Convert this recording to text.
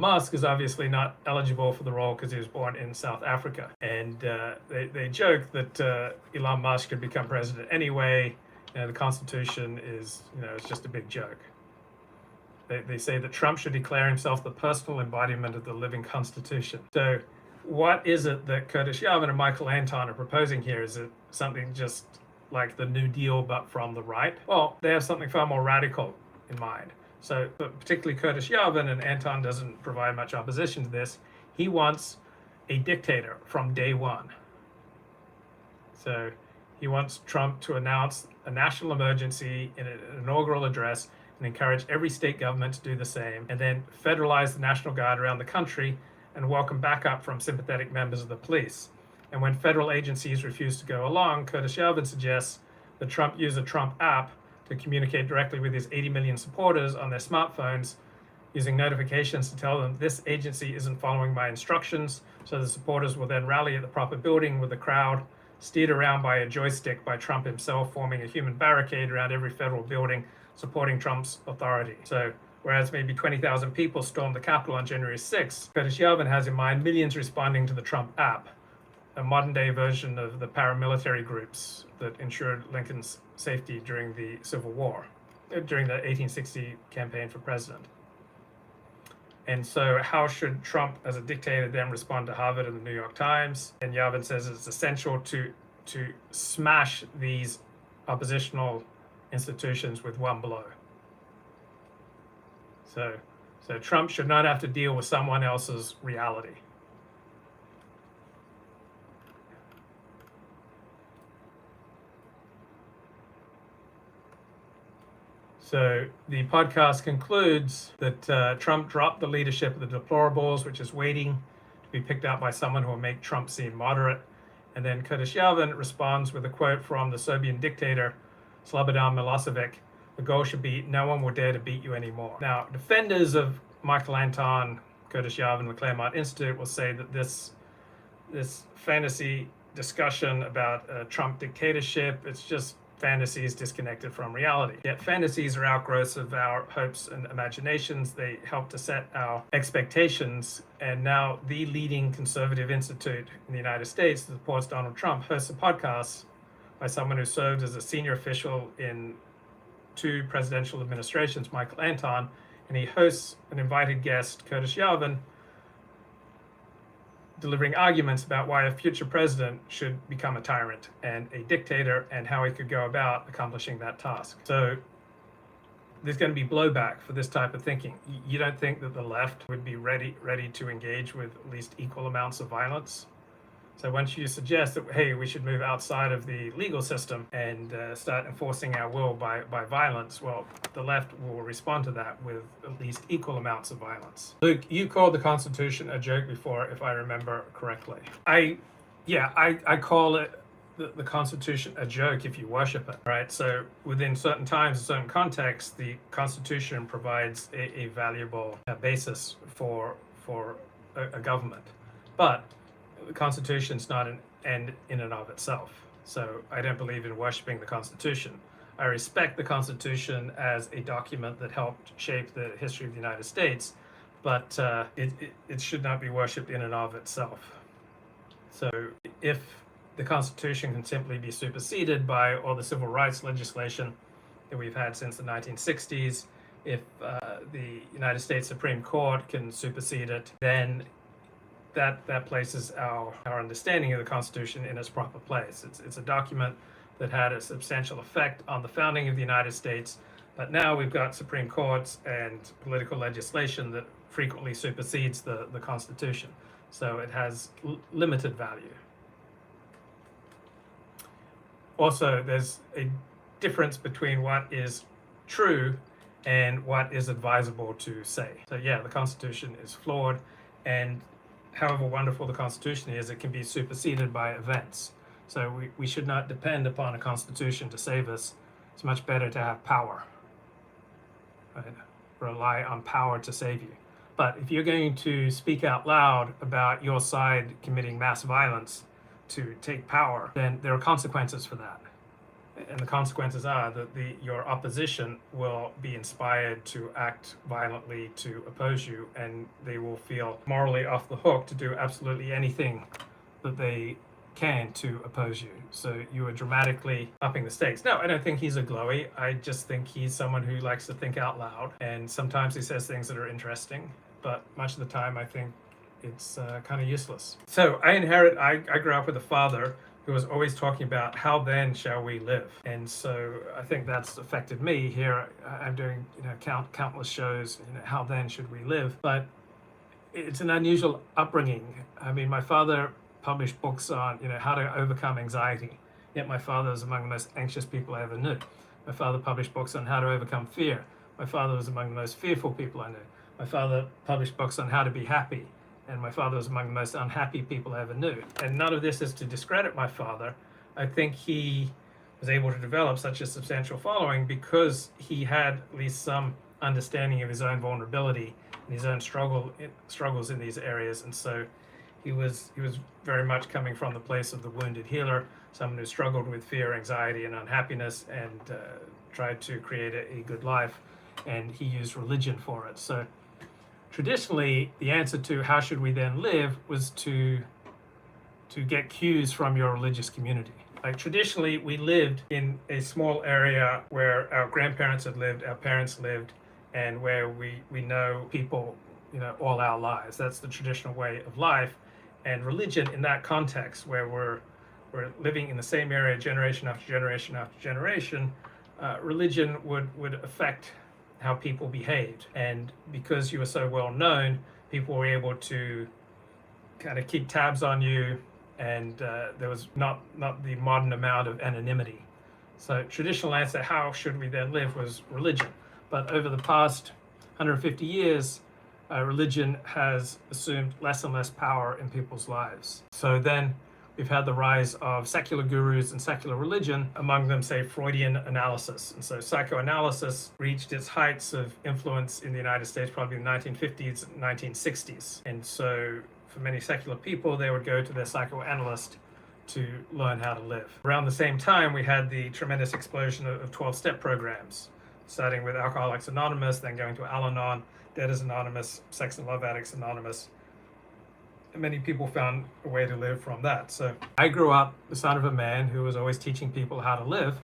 Musk is obviously not eligible for the role because he was born in South Africa. And they joke that Elon Musk could become president anyway. The Constitution is, it's just a big joke. They say that Trump should declare himself the personal embodiment of the living Constitution. So what is it that Curtis Yarvin and Michael Anton are proposing here? Is it something just like the New Deal but from the right? Well, they have something far more radical in mind. So, but particularly Curtis Yarvin, and Anton doesn't provide much opposition to this, he wants a dictator from day one. So he wants Trump to announce a national emergency in an inaugural address and encourage every state government to do the same, and then federalize the National Guard around the country and welcome backup from sympathetic members of the police. And when federal agencies refuse to go along, Curtis Yarvin suggests that Trump use a Trump app to communicate directly with his 80 million supporters on their smartphones, using notifications to tell them this agency isn't following my instructions, so the supporters will then rally at the proper building with the crowd steered around by a joystick by Trump himself, forming a human barricade around every federal building supporting Trump's authority. So whereas maybe 20,000 people stormed the Capitol on January 6th, Curtis Yarvin has in mind millions responding to the Trump app, a modern-day version of the paramilitary groups that ensured Lincoln's safety during the Civil War, during the 1860 campaign for president. And so how should Trump as a dictator then respond to Harvard and the New York Times? And Yarvin says it's essential to smash these oppositional institutions with one blow. So Trump should not have to deal with someone else's reality. So the podcast concludes that Trump dropped the leadership of the deplorables, which is waiting to be picked up by someone who will make Trump seem moderate. And then Curtis Yarvin responds with a quote from the Serbian dictator, Slobodan Milosevic: "The goal should be no one will dare to beat you anymore." Now, defenders of Michael Anton, Curtis Yarvin, the Claremont Institute will say that this fantasy discussion about Trump dictatorship, it's just fantasies disconnected from reality. Yet fantasies are outgrowths of our hopes and imaginations. They help to set our expectations. And now the leading conservative institute in the United States that supports Donald Trump hosts a podcast by someone who served as a senior official in 2 presidential administrations, Michael Anton, and he hosts an invited guest, Curtis Yarvin, delivering arguments about why a future president should become a tyrant and a dictator and how he could go about accomplishing that task. So there's going to be blowback for this type of thinking. You don't think that the left would be ready to engage with at least equal amounts of violence? So once you suggest that, hey, we should move outside of the legal system and start enforcing our will by violence, well, the left will respond to that with at least equal amounts of violence. Luke, you called the Constitution a joke before, if I remember correctly. I call it the Constitution a joke if you worship it, right? So within certain times, certain contexts, the Constitution provides a valuable basis for a government. But the Constitution is not an end in and of itself. So I don't believe in worshiping the Constitution. I respect the Constitution as a document that helped shape the history of the United States, but it should not be worshipped in and of itself. So if the Constitution can simply be superseded by all the civil rights legislation that we've had since the 1960s, if the United States Supreme Court can supersede it, then that places our understanding of the Constitution in its proper place. It's a document that had a substantial effect on the founding of the United States, but now we've got Supreme Courts and political legislation that frequently supersedes the Constitution. So it has limited value. Also, there's a difference between what is true and what is advisable to say. So yeah, the Constitution is flawed, and however wonderful the Constitution is, it can be superseded by events. So we should not depend upon a Constitution to save us. It's much better to have power. Right? Rely on power to save you. But if you're going to speak out loud about your side committing mass violence to take power, then there are consequences for that. And the consequences are that your opposition will be inspired to act violently to oppose you, and they will feel morally off the hook to do absolutely anything that they can to oppose you. So you are dramatically upping the stakes. No, I don't think he's a glowy. I just think he's someone who likes to think out loud, and sometimes he says things that are interesting, but much of the time I think it's kind of useless. So I grew up with a father who was always talking about how then shall we live, and so I think that's affected me. Here I'm doing countless shows, how then should we live, but it's an unusual upbringing. I mean, my father published books on how to overcome anxiety, yet my father was among the most anxious people I ever knew. My father published books on how to overcome fear. My father was among the most fearful people I knew. My father published books on how to be happy, and my father was among the most unhappy people I ever knew. And none of this is to discredit my father. I think he was able to develop such a substantial following because he had at least some understanding of his own vulnerability and his own struggles in these areas. And so he was very much coming from the place of the wounded healer, someone who struggled with fear, anxiety, and unhappiness, and tried to create a good life. And he used religion for it. So traditionally, the answer to how should we then live was to get cues from your religious community. Like traditionally, we lived in a small area where our grandparents had lived, our parents lived, and where we know people, all our lives. That's the traditional way of life. And religion in that context, where we're living in the same area generation after generation after generation, religion would affect how people behaved. And because you were so well known, people were able to kind of keep tabs on you, and there was not the modern amount of anonymity. So traditional answer, how should we then live, was religion. But over the past 150 years, religion has assumed less and less power in people's lives. So then we've had the rise of secular gurus and secular religion, among them, say, Freudian analysis. And so psychoanalysis reached its heights of influence in the United States probably in the 1950s and 1960s. And so for many secular people, they would go to their psychoanalyst to learn how to live. Around the same time, we had the tremendous explosion of 12-step programs, starting with Alcoholics Anonymous, then going to Al-Anon, Debtors Anonymous, Sex and Love Addicts Anonymous. And many people found a way to live from that. So I grew up the son of a man who was always teaching people how to live.